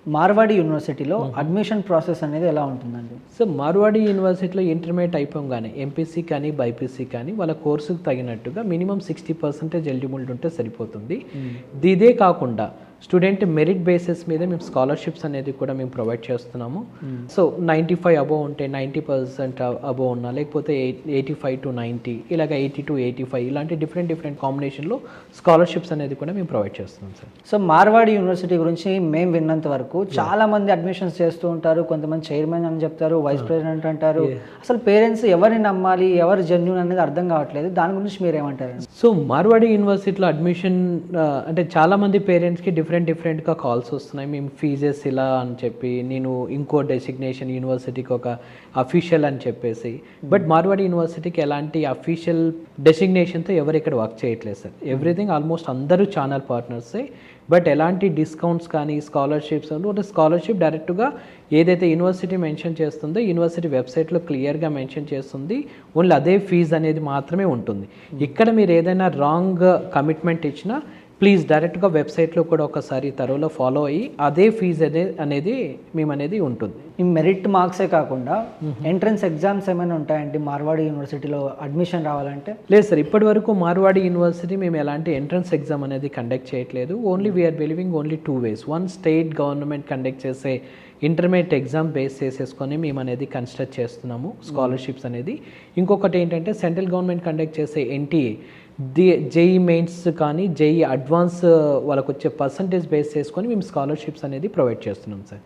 మార్వాడి యూనివర్సిటీలో admission process అనేది ఎలా ఉంటుందండి? సో మార్వాడి యూనివర్సిటీలో ఇంటర్మీడియట్ అయిపోగానే ఎంపీసీ కానీ బైపీసీ కానీ వాళ్ళ కోర్సుకు తగినట్టుగా మినిమం 60% ఎలిజిబిలిటీ ఉంటే సరిపోతుంది. ఇదే కాకుండా స్టూడెంట్ మెరిట్ బేసిస్ మీద మేము స్కాలర్షిప్స్ అనేది కూడా మేము ప్రొవైడ్ చేస్తున్నాము. సో 95 అబోవ్ ఉంటే 90% అబోవ్ ఉన్నా, లేకపోతే 85 to 90, ఇలాగ 80 to 85 ఇలాంటి డిఫరెంట్ కాంబినేషన్లో స్కాలర్షిప్స్ అనేది కూడా మేము ప్రొవైడ్ చేస్తున్నాం సార్. సో మార్వాడి యూనివర్సిటీ గురించి మేము విన్నంత వరకు చాలా మంది అడ్మిషన్స్ చేస్తూ ఉంటారు. కొంతమంది చైర్మన్ అని చెప్తారు, వైస్ ప్రెసిడెంట్ అంటారు. అసలు పేరెంట్స్ ఎవరిని నమ్మాలి, ఎవరు జెన్యూన్ అనేది అర్థం కావట్లేదు. దాని గురించి మీరు ఏమంటారు? సో మార్వాడి యూనివర్సిటీలో అడ్మిషన్ అంటే చాలామంది పేరెంట్స్కి డిఫరెంట్గా కాల్స్ వస్తున్నాయి. మేము ఫీజెస్ ఇలా అని చెప్పి, నేను ఇంకో డెసిగ్నేషన్ యూనివర్సిటీకి ఒక అఫీషియల్ అని చెప్పేసి. బట్ మార్వాడి యూనివర్సిటీకి ఎలాంటి అఫీషియల్ డెసిగ్నేషన్తో ఎవరు ఇక్కడ వర్క్ చేయట్లేదు సార్. ఎవ్రీథింగ్ ఆల్మోస్ట్ అందరూ ఛానల్ పార్ట్నర్సే. బట్ ఎలాంటి డిస్కౌంట్స్ కానీ స్కాలర్షిప్స్ అంటే స్కాలర్షిప్ డైరెక్ట్గా ఏదైతే యూనివర్సిటీ మెన్షన్ చేస్తుందో యూనివర్సిటీ వెబ్సైట్లో క్లియర్గా మెన్షన్ చేస్తుంది. ఓన్లీ అదే ఫీజు అనేది మాత్రమే ఉంటుంది. ఇక్కడ మీరు ఏదైనా రాంగ్ కమిట్మెంట్ ఇచ్చినా ప్లీజ్ డైరెక్ట్గా వెబ్సైట్లో కూడా ఒకసారి తరోలో ఫాలో అయ్యి అదే ఫీజు అనేది మేమనేది ఉంటుంది. ఈ మెరిట్ మార్క్సే కాకుండా ఎంట్రన్స్ ఎగ్జామ్స్ ఏమైనా ఉంటాయండి మార్వాడి యూనివర్సిటీలో అడ్మిషన్ రావాలంటే? లేదు సార్, ఇప్పటి వరకు మార్వాడి యూనివర్సిటీ మేము ఎలాంటి ఎంట్రన్స్ ఎగ్జామ్ అనేది కండక్ట్ చేయట్లేదు. Only we are believing only 2 ways. One, state government conduct చేసే ఇంటర్మీడియట్ ఎగ్జామ్ బేస్ చేసేసుకొని మేము అనేది కన్సిడర్ చేస్తున్నాము స్కాలర్షిప్స్ అనేది. ఇంకొకటి ఏంటంటే సెంట్రల్ గవర్నమెంట్ కండక్ట్ చేసే ఎన్టీఏ జేఈ మెయిన్స్ కానీ జేఈ అడ్వాన్స్ వాళ్ళకు వచ్చే పర్సంటేజ్ బేస్ చేసుకొని మేము స్కాలర్షిప్స్ అనేది ప్రొవైడ్ చేస్తున్నాం సార్.